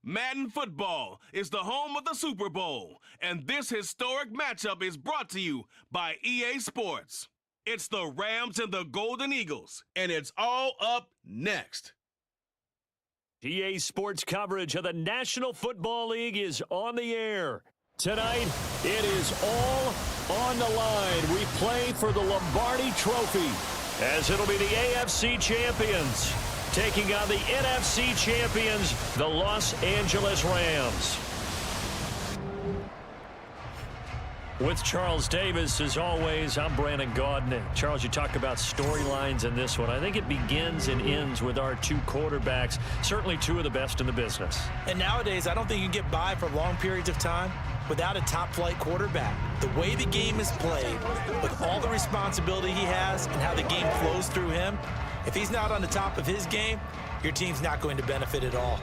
Madden football is the home of the Super Bowl, and this historic matchup is brought to you by EA Sports. It's the Rams and the Golden Eagles, and it's all up next. EA Sports coverage of the National Football League is on the air. Tonight, it is all on the line. We play for the Lombardi Trophy, as it'll be the AFC champions taking on the NFC champions, the Los Angeles Rams. With Charles Davis, as always, I'm Brandon Gaudin. Charles, you talk about storylines in this one. I think it begins and ends with our two quarterbacks, certainly two of the best in the business. And nowadays, I don't think you can get by for long periods of time without a top-flight quarterback. The way the game is played, with all the responsibility he has and how the game flows through him, if he's not on the top of his game, your team's not going to benefit at all.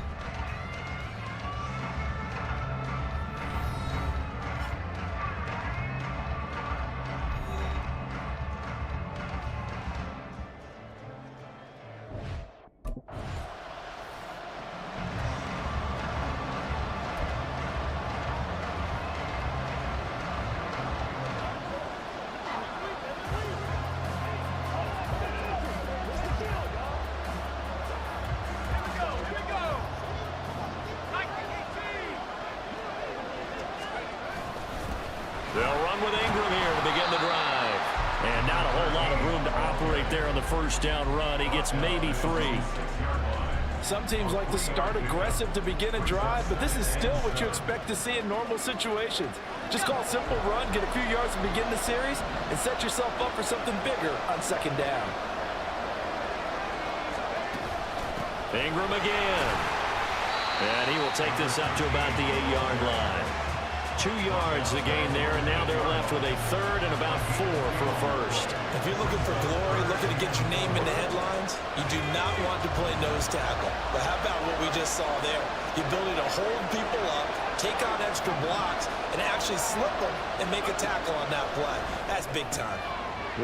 They'll run with Ingram here to begin the drive. And not a whole lot of room to operate there on the first down run. He gets maybe 3. Some teams like to start aggressive to begin a drive, but this is still what you expect to see in normal situations. Just call a simple run, get a few yards to begin the series, and set yourself up for something bigger on second down. Ingram again. And he will take this up to about the 8-yard line. 2 yards the gain there, and now they're left with a third and about 4 for a first. If you're looking for glory, looking to get your name in the headlines, you do not want to play nose tackle. But how about what we just saw there? The ability to hold people up, take on extra blocks, and actually slip them and make a tackle on that play. That's big time.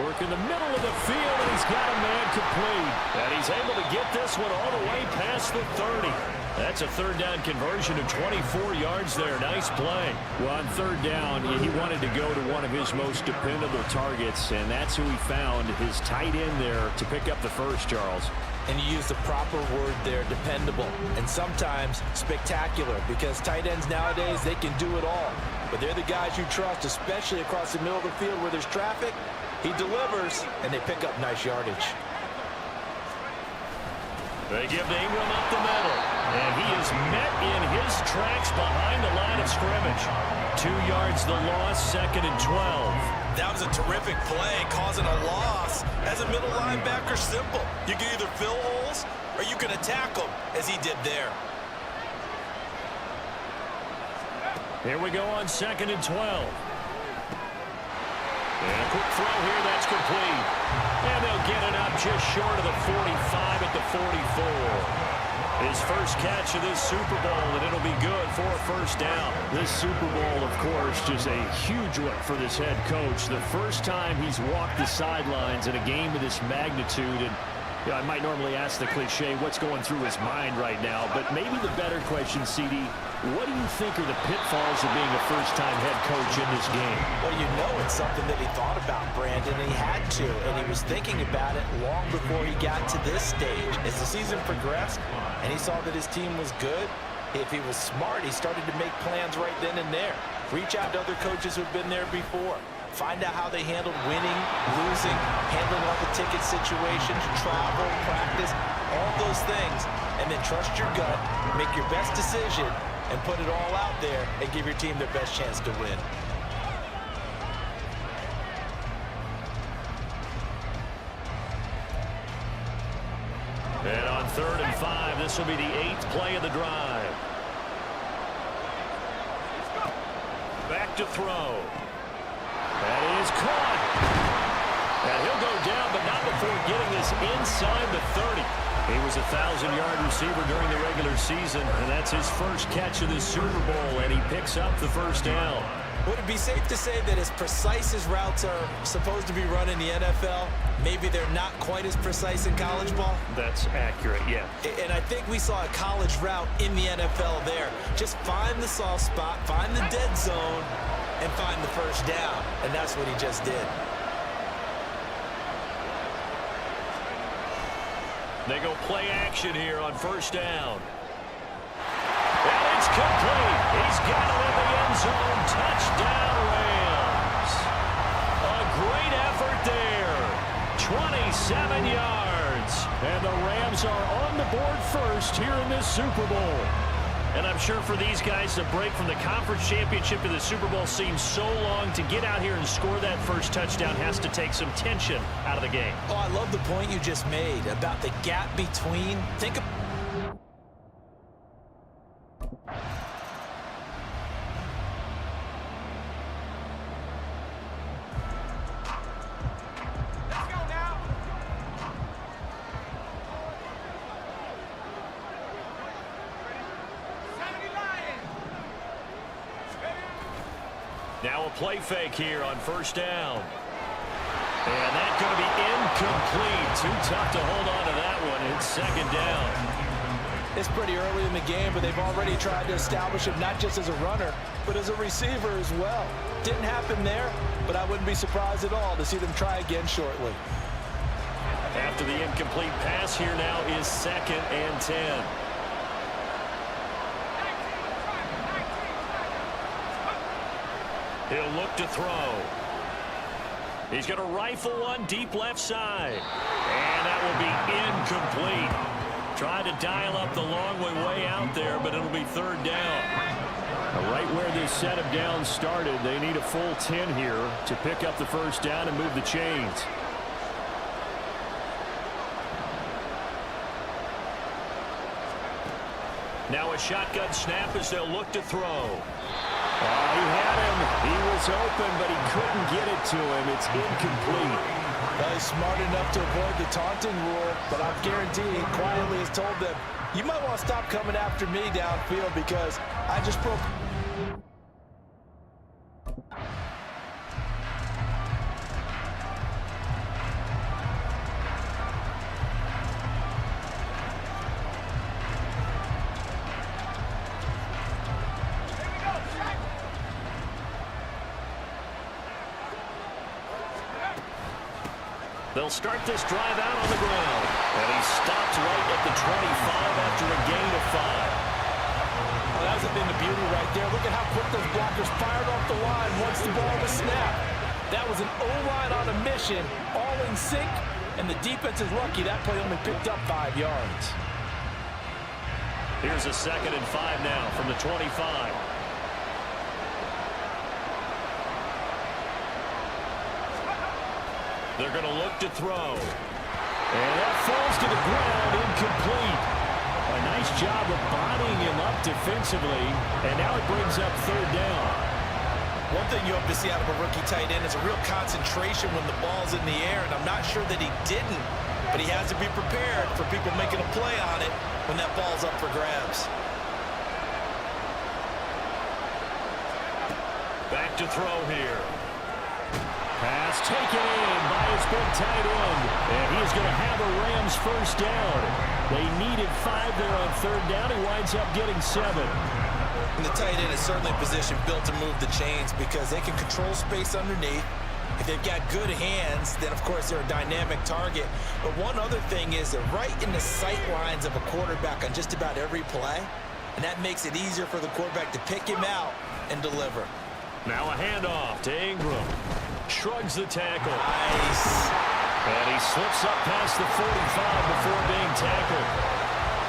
Work in the middle of the field, and he's got a man complete. And he's able to get this one all the way past the 30. That's a third down conversion of 24 yards there. Nice play. Well, on third down, he wanted to go to one of his most dependable targets, and that's who he found, his tight end there, to pick up the first, Charles. And you use the proper word there, dependable, and sometimes spectacular, because tight ends nowadays, they can do it all. But they're the guys you trust, especially across the middle of the field where there's traffic. He delivers, and they pick up nice yardage. They give to Ingram up the middle, and he is met in his tracks behind the line of scrimmage. 2 yards the loss, second and 12. That was a terrific play, causing a loss. As a middle linebacker, simple. You can either fill holes or you can attack them, as he did there. Here we go on second and 12. And a quick throw here, that's complete. And they'll get it up just short of the 45 at the 44. His first catch of this Super Bowl, and it'll be good for a first down. This Super Bowl, of course, just a huge one for this head coach. The first time he's walked the sidelines in a game of this magnitude. And I might normally ask the cliche, what's going through his mind right now? But maybe the better question, CD, what do you think are the pitfalls of being a first-time head coach in this game? Well, you know it's something that he thought about, Brandon, and he had to, and he was thinking about it long before he got to this stage. As the season progressed and he saw that his team was good, if he was smart, he started to make plans right then and there. Reach out to other coaches who've been there before. Find out how they handled winning, losing, handling all the ticket situations, travel, practice, all those things, and then trust your gut, make your best decision, and put it all out there and give your team their best chance to win. And on third and 5, this will be the 8th play of the drive. Back to throw. That is caught. And he'll go down, but not before getting this inside the 30. He was a 1,000-yard receiver during the regular season, and that's his first catch of this Super Bowl, and he picks up the first down. Would it be safe to say that as precise as routes are supposed to be run in the NFL, maybe they're not quite as precise in college ball? That's accurate, yeah. And I think we saw a college route in the NFL there. Just find the soft spot, find the dead zone, and find the first down. And that's what he just did. They go play action here on first down. And it's complete. He's got it in the end zone. Touchdown, Rams. A great effort there. 27 yards. And the Rams are on the board first here in this Super Bowl. And I'm sure for these guys, the break from the conference championship to the Super Bowl seems so long. To get out here and score that first touchdown has to take some tension out of the game. Oh, I love the point you just made about the gap between. Think of... Now a play fake here on first down. And that's going to be incomplete. Too tough to hold on to that one. It's second down. It's pretty early in the game, but they've already tried to establish him not just as a runner, but as a receiver as well. Didn't happen there, but I wouldn't be surprised at all to see them try again shortly. After the incomplete pass, here now is 2nd and 10. He'll look to throw. He's going to rifle one deep left side. And that will be incomplete. Trying to dial up the long way out there, but it'll be third down. Right where this set of downs started, they need a full 10 here to pick up the first down and move the chains. Now a shotgun snap as they'll look to throw. He had him. He was open, but he couldn't get it to him. It's incomplete. Well, he's smart enough to avoid the taunting rule, but I'm guaranteeing he quietly has told them, you might want to stop coming after me downfield because I just broke... They'll start this drive out on the ground. And he stopped right at the 25 after a gain of 5. Well, that was a thing of beauty right there. Look at how quick those blockers fired off the line once the ball was snapped. That was an O-line on a mission, all in sync, and the defense is lucky that play only picked up 5 yards. Here's a 2nd and 5 now from the 25. They're going to look to throw. And that falls to the ground, incomplete. A nice job of bodying him up defensively, and now it brings up third down. One thing you hope to see out of a rookie tight end is a real concentration when the ball's in the air, and I'm not sure that he didn't, but he has to be prepared for people making a play on it when that ball's up for grabs. Back to throw here. Pass taken in by his big tight end. And he is going to have a Rams first down. They needed 5 there on third down. He winds up getting 7. And the tight end is certainly a position built to move the chains because they can control space underneath. If they've got good hands, then, of course, they're a dynamic target. But one other thing is they're right in the sight lines of a quarterback on just about every play. And that makes it easier for the quarterback to pick him out and deliver. Now a handoff to Ingram. Shrugs the tackle. Nice. And he slips up past the 45 before being tackled.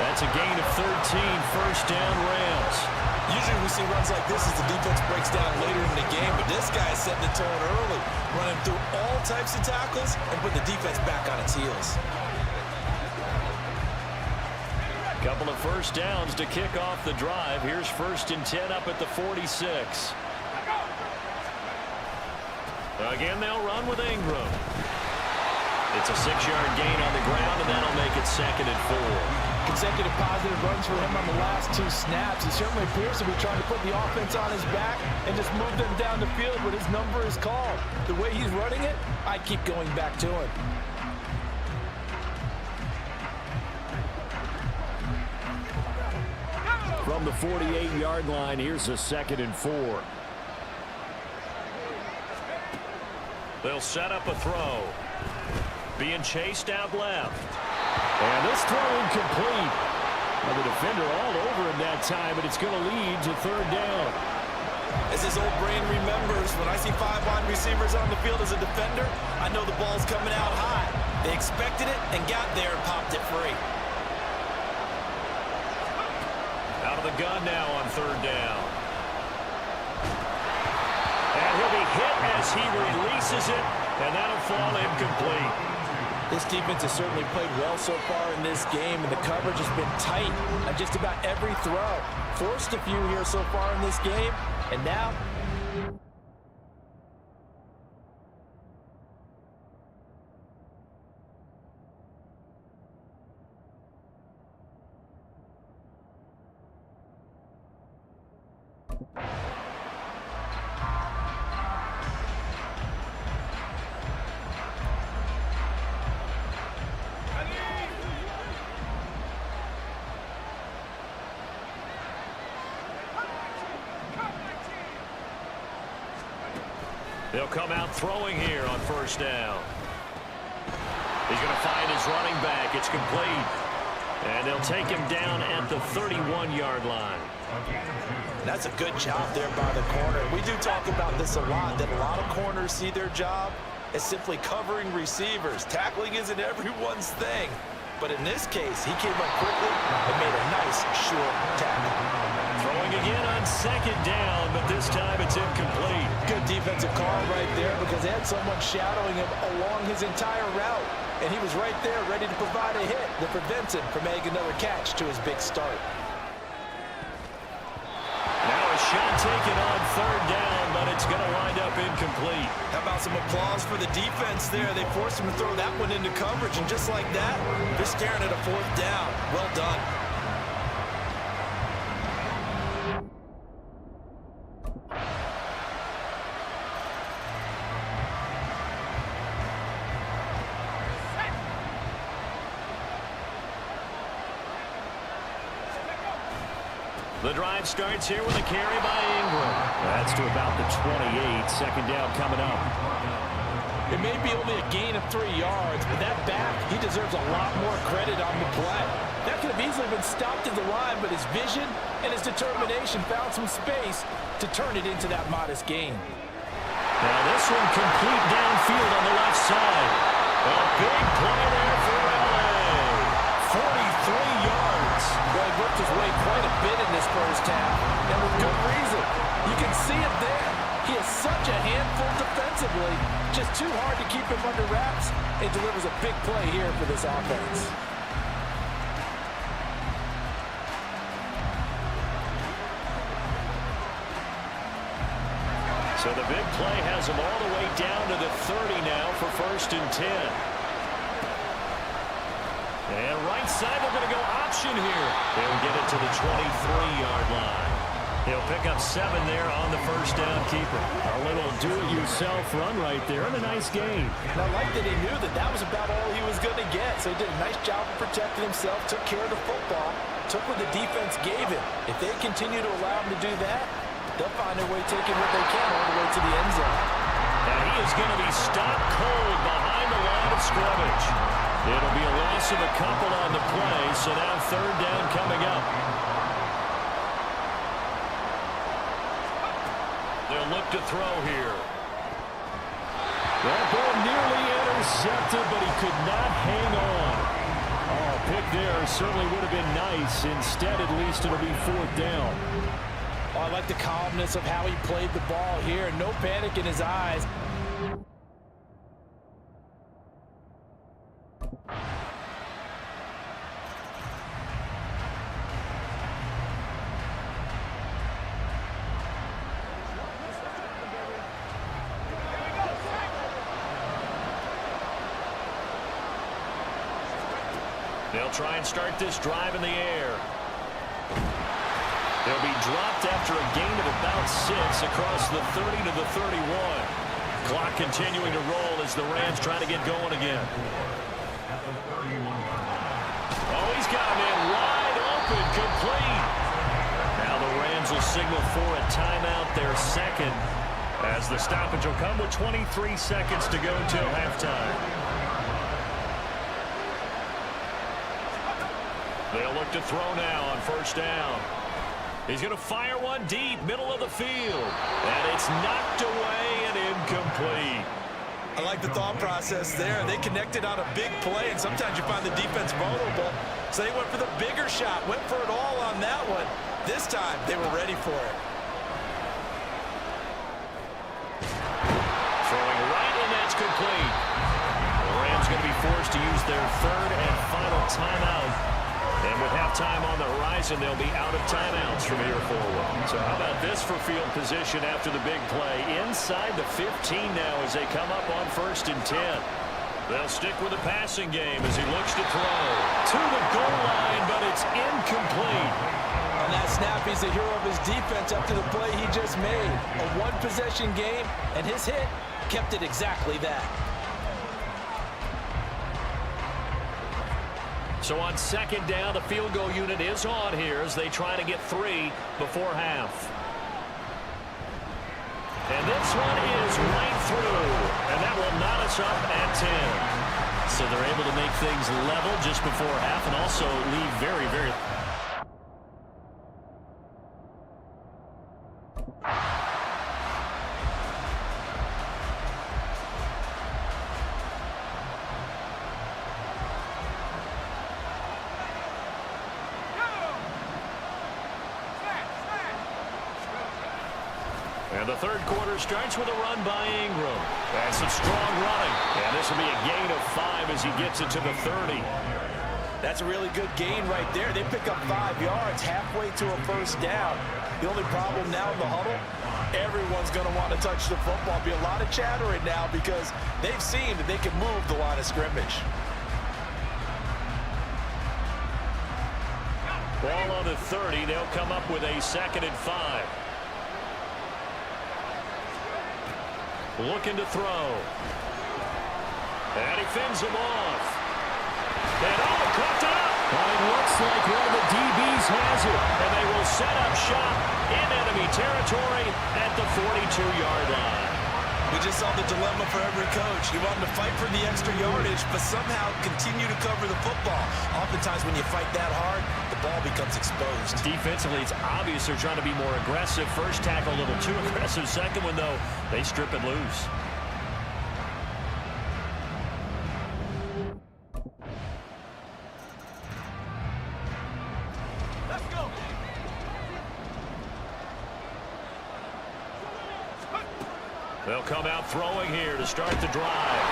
That's a gain of 13, first down Rams. Usually we see runs like this as the defense breaks down later in the game, but this guy is setting the tone early, running through all types of tackles and putting the defense back on its heels. Couple of first downs to kick off the drive. Here's 1st and 10 up at the 46. Again, they'll run with Ingram. It's a 6-yard gain on the ground, and that'll make it 2nd and 4. Consecutive positive runs for him on the last 2 snaps. He certainly appears to be trying to put the offense on his back and just move them down the field when his number is called. The way he's running it, I keep going back to him. From the 48-yard line, here's a 2nd and 4. They'll set up a throw. Being chased out left. And this throw incomplete. Well, the defender all over him that time, but it's going to lead to 3rd down. As his old brain remembers, when I see 5 wide receivers on the field as a defender, I know the ball's coming out high. They expected it and got there and popped it free. Out of the gun now on 3rd down. And he'll be hit as he releases it, and that'll fall incomplete. This defense has certainly played well so far in this game, and the coverage has been tight on just about every throw. Forced a few here so far in this game, and now... They'll come out throwing here on 1st down. He's going to find his running back. It's complete. And they'll take him down at the 31-yard line. That's a good job there by the corner. We do talk about this a lot, that a lot of corners see their job as simply covering receivers. Tackling isn't everyone's thing. But in this case, he came up quickly and made a nice short tackle. Throwing again on 2nd down, but this time it's incomplete. Good defensive call right there because they had someone shadowing him along his entire route. And he was right there ready to provide a hit that prevents him from making another catch to his big start. Now a shot taken on 3rd down, but it's going to wind up incomplete. How about some applause for the defense there? They forced him to throw that one into coverage, and just like that, they're staring at a 4th down. Well done. The drive starts here with a carry by Ingram. That's to about the 28. 2nd down coming up. It may be only a gain of 3 yards, but that back, he deserves a lot more credit on the play. That could have easily been stopped at the line, but his vision and his determination found some space to turn it into that modest gain. Now this one complete downfield on the left side. A big play there for LA. 43 yards. Well, he worked his way quite a bit in this 1st half, and with good reason. You can see it there. He is such a handful defensively. Just too hard to keep him under wraps. It delivers a big play here for this offense. So the big play has him all the way down to the 30 now for 1st and 10. And right side, they're going to go option here. They'll get it to the 23-yard line. He'll pick up 7 there on the 1st down keeper. A little do-it-yourself run right there and a nice gain. And I like that he knew that that was about all he was going to get. So he did a nice job of protecting himself, took care of the football, took what the defense gave him. If they continue to allow him to do that, they'll find a way taking what they can all the way to the end zone. Now he is going to be stopped cold behind the line of scrimmage. It'll be a loss of a couple on the play, so now 3rd down coming up. They'll look to throw here. That ball nearly intercepted, but he could not hang on. Oh, pick there certainly would have been nice. Instead, at least it'll be 4th down. Oh, I like the calmness of how he played the ball here. No panic in his eyes. They'll try and start this drive in the air. They'll be dropped after a gain of about 6 across the 30 to the 31. Clock continuing to roll as the Rams try to get going again. Oh, he's got him in wide open, complete. Now the Rams will signal for a timeout, their second, as the stoppage will come with 23 seconds to go until halftime. They'll look to throw now on first down. He's going to fire one deep, middle of the field. And it's knocked away and incomplete. I like the thought process there. They connected on a big play, and sometimes you find the defense vulnerable. So they went for the bigger shot, went for it all on that one. This time, they were ready for it. Throwing right, and that's complete. The Rams going to be forced to use their third and final timeout. And with halftime on the horizon, they'll be out of timeouts from here forward. So how about this for field position after the big play? Inside the 15 now as they come up on 1st and 10. They'll stick with the passing game as he looks to throw. To the goal line, but it's incomplete. On that snap, he's the hero of his defense after the play he just made. A one-possession game, and his hit kept it exactly that. So on 2nd down, the field goal unit is on here as they try to get 3 before half. And this one is right through, and that will knot us up at 10. So they're able to make things level just before half and also leave very, very... And the third quarter starts with a run by Ingram. And some strong running. And this will be a gain of 5 as he gets it to the 30. That's a really good gain right there. They pick up 5 yards halfway to a first down. The only problem now in the huddle, everyone's going to want to touch the football. Be a lot of chattering now because they've seen that they can move the line of scrimmage. Ball on the 30. They'll come up with a 2nd and 5. Looking to throw. And he fends him off. And caught up. Well, it looks like one of the DBs has it. And they will set up shop in enemy territory at the 42-yard line. We just saw the dilemma for every coach. You want them to fight for the extra yardage, but somehow continue to cover the football. Oftentimes when you fight that hard, the ball becomes exposed. Defensively, it's obvious they're trying to be more aggressive. First tackle a little too aggressive. Second one, though, they strip it loose. Let's go. They'll come out throwing here to start the drive.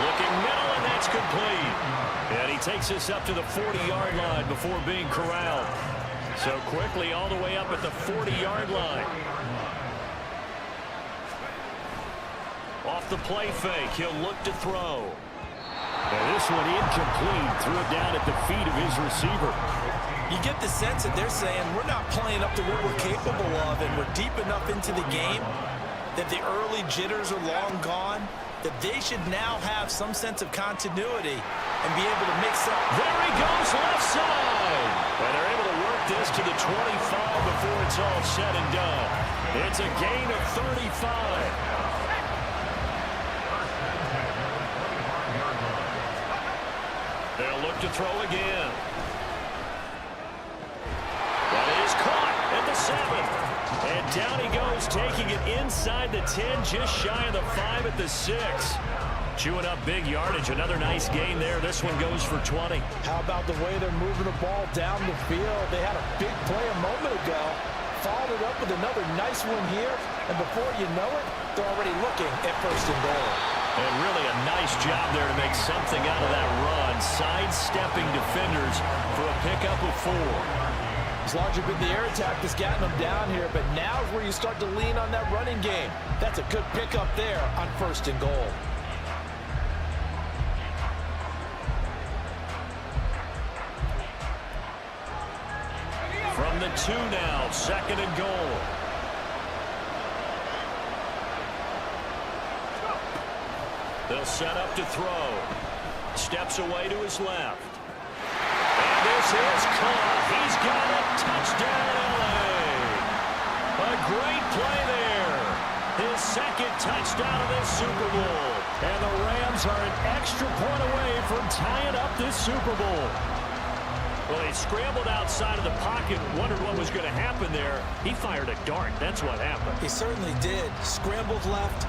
Looking middle, and that's complete. And he takes this up to the 40-yard line before being corralled. So quickly all the way up at the 40-yard line. Off the play fake, he'll look to throw. And this one incomplete. Threw it down at the feet of his receiver. You get the sense that they're saying we're not playing up to what we're capable of, and we're deep enough into the game that the early jitters are long gone, that they should now have some sense of continuity and be able to mix up. There he goes, left side. And they're able to work this to the 25 before it's all said and done. It's a gain of 35. They'll look to throw again. That is caught at the 7. And down he goes, taking it inside the 10, just shy of the 5 at the 6. Chewing up big yardage. Another nice gain there. This one goes for 20. How about the way they're moving the ball down the field? They had a big play a moment ago. Followed it up with another nice one here. And before you know it, they're already looking at 1st and goal. And really a nice job there to make something out of that run. Sidestepping defenders for a pickup of 4. It's largely been the air attack that's gotten them down here, but now is where you start to lean on that running game. That's a good pickup there on 1st and goal. and 2 now. 2nd and goal. They'll set up to throw. Steps away to his left. And this is caught. He's got a touchdown, LA. A great play there. His 2nd touchdown of this Super Bowl. And the Rams are an extra point away from tying up this Super Bowl. Well, he scrambled outside of the pocket, wondered what was going to happen there. He fired a dart. That's what happened. He certainly did. Scrambled left.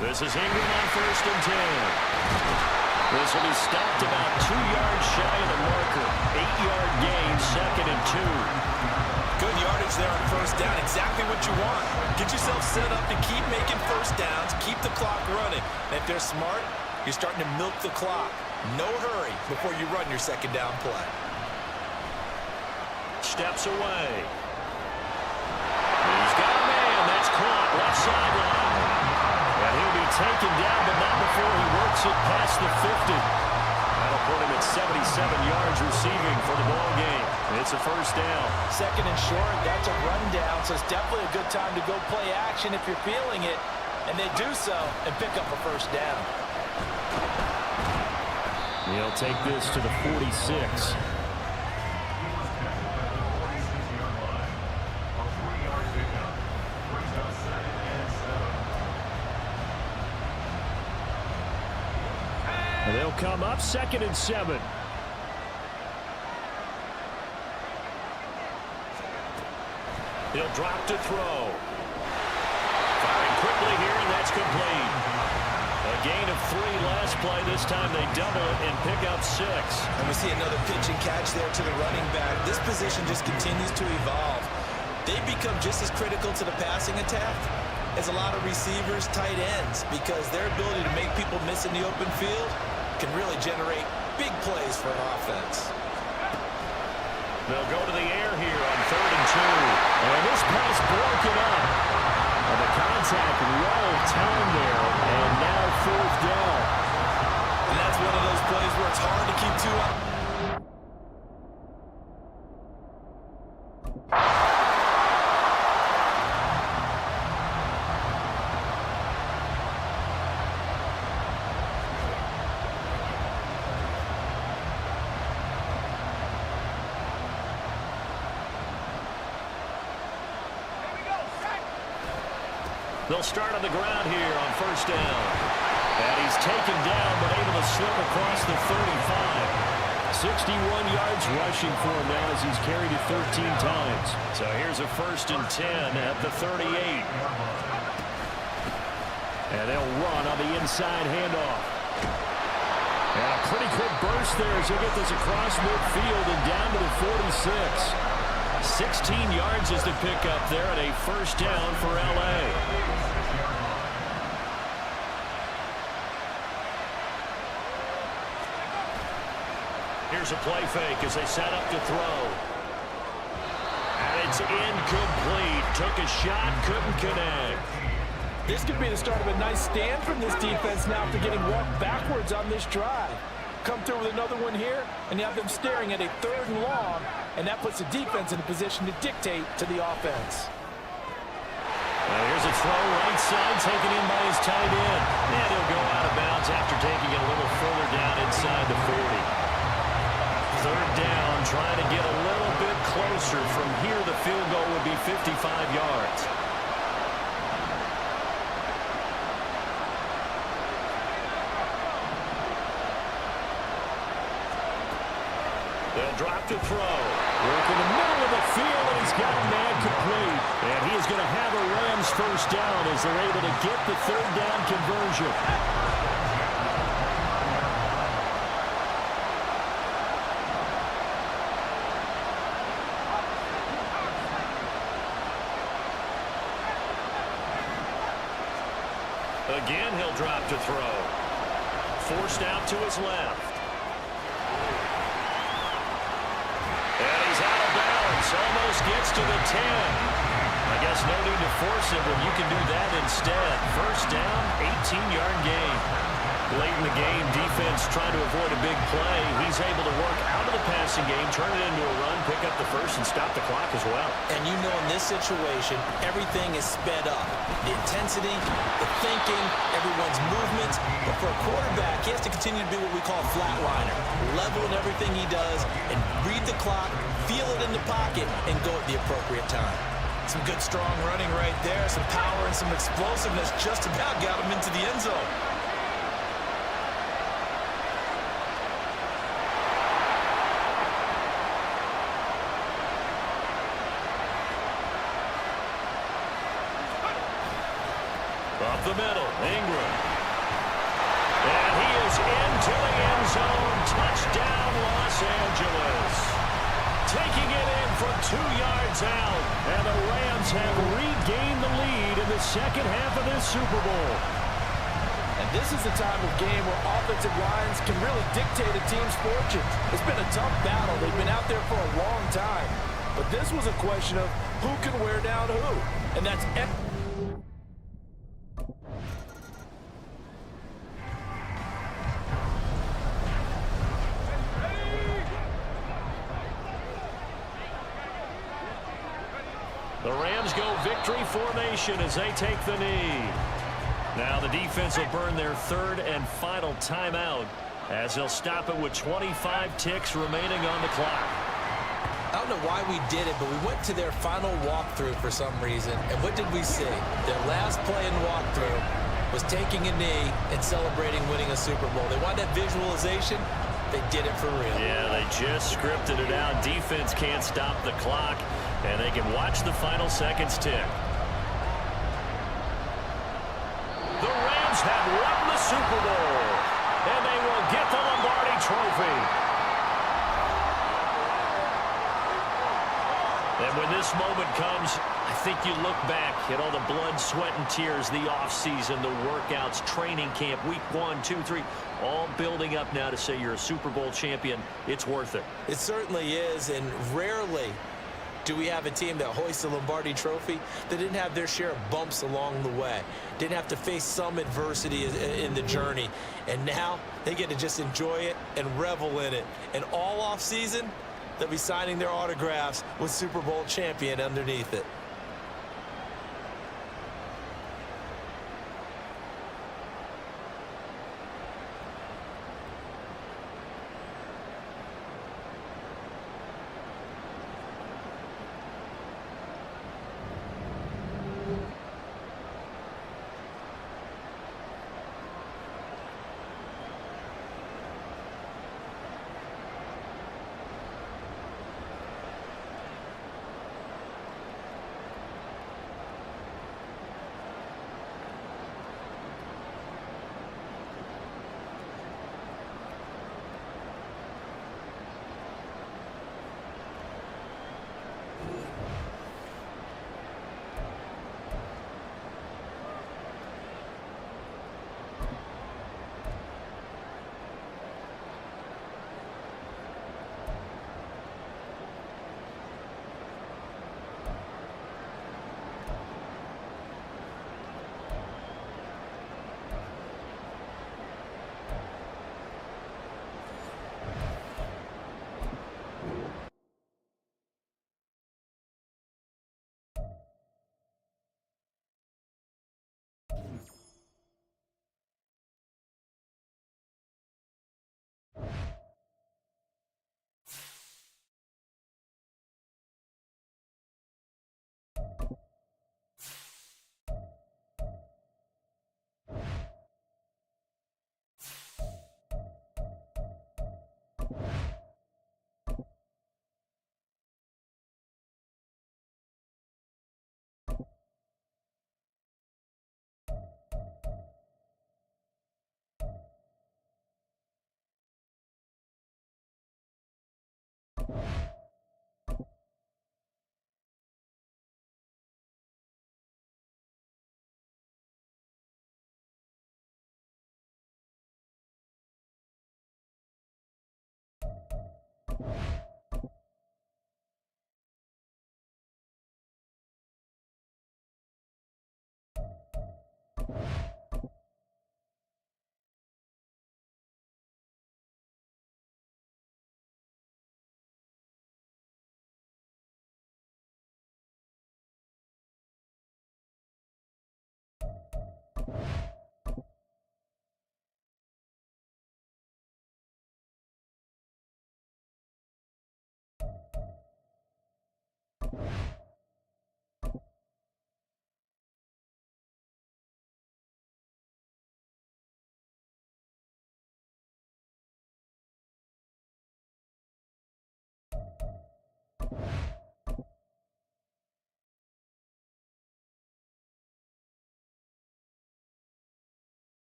This is Ingram on 1st and 10. This will be stopped about 2 yards shy of the marker. 8-yard gain, 2nd and 2. Good yardage there on 1st down. Exactly what you want. Get yourself set up to keep making 1st downs, keep the clock running. And if they're smart, you're starting to milk the clock. No hurry before you run your 2nd down play. Steps away. He's got a man. That's caught. Left sideline. And he'll be taken down, but not before he works it past the 50. That'll put him at 77 yards receiving for the ball game. It's a 1st down. 2nd and short, that's a rundown, so it's definitely a good time to go play action if you're feeling it. And they do so and pick up a 1st down. He'll take this to the 46. They'll come up 2nd and 7. He'll drop to throw. Firing quickly here, and that's complete. A gain of 3 last play. This time they double it and pick up 6. And we see another pitch and catch there to the running back. This position just continues to evolve. They become just as critical to the passing attack as a lot of receivers, tight ends, because their ability to make people miss in the open field can really generate big plays for an offense. They'll go to the air here on 3rd and 2. And this pass broken up. And the contact well timed there. And now 4th down. And that's one of those plays where it's hard to keep 2 up. They'll start on the ground here on 1st down. And he's taken down, but able to slip across the 35. 61 yards rushing for him now as he's carried it 13 times. So here's a 1st and 10 at the 38. And they'll run on the inside handoff. And a pretty quick burst there as they get this across midfield and down to the 46. 16 yards is the pickup there at a 1st down for LA. Here's a play fake as they set up to throw. And it's incomplete. Took a shot, couldn't connect. This could be the start of a nice stand from this defense now after getting walked backwards on this drive. Come through with another one here, and you have them staring at a 3rd and long, and that puts the defense in a position to dictate to the offense. Here's a throw right side taken in by his tight end. And he'll go out of bounds after taking it a little further down inside the 40. 3rd down, trying to get a little bit closer. From here, the field goal would be 55 yards. They'll drop to throw. Work in the middle of the field, and he's got a man complete. And he is going to have a Rams 1st down as they're able to get the 3rd down conversion. Again, he'll drop to throw. Forced out to his left. This almost gets to the 10. I guess no need to force it when you can do that instead. First down, 18-yard gain. Late in the game, defense trying to avoid a big play. He's able to work out of the passing game, turn it into a run, pick up the first, and stop the clock as well. And you know in this situation, everything is sped up. The intensity, the thinking, everyone's movements. But for a quarterback, he has to continue to be what we call a flatliner. Level in everything he does and read the clock, feel it in the pocket, and go at the appropriate time. Some good, strong running right there. Some power and some explosiveness just about got him into the end zone. Up the middle, Ingram. And he is into the end zone. Touchdown, Los Angeles. Taking it in from 2 yards out. And the Rams have regained the lead in the second half of this Super Bowl. And this is the time of game where offensive lines can really dictate a team's fortunes. It's been a tough battle. They've been out there for a long time. But this was a question of who can wear down who. And that's The Rams go victory formation as they take the knee. Now the defense will burn their third and final timeout as they'll stop it with 25 ticks remaining on the clock. I don't know why we did it, but we went to their final walkthrough for some reason. And what did we see? Their last play in walkthrough was taking a knee and celebrating winning a Super Bowl. They want that visualization. They did it for real. Yeah, they just scripted it out. Defense can't stop the clock, and they can watch the final seconds tick. The Rams have won the Super Bowl, and they will get the Lombardi Trophy. And when this moment comes, I think you look back at all the blood, sweat, and tears, the offseason, the workouts, training camp, week 1, 2, 3, all building up now to say you're a Super Bowl champion. It's worth it. It certainly is, and rarely do we have a team that hoists the Lombardi Trophy that didn't have their share of bumps along the way, didn't have to face some adversity in the journey, and now they get to just enjoy it and revel in it. And all offseason, they'll be signing their autographs with Super Bowl champion underneath it.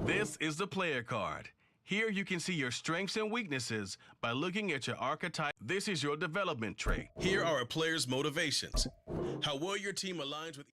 This is the player card. Here you can see your strengths and weaknesses by looking at your archetype. This is your development trait. Here are a player's motivations. How well your team aligns with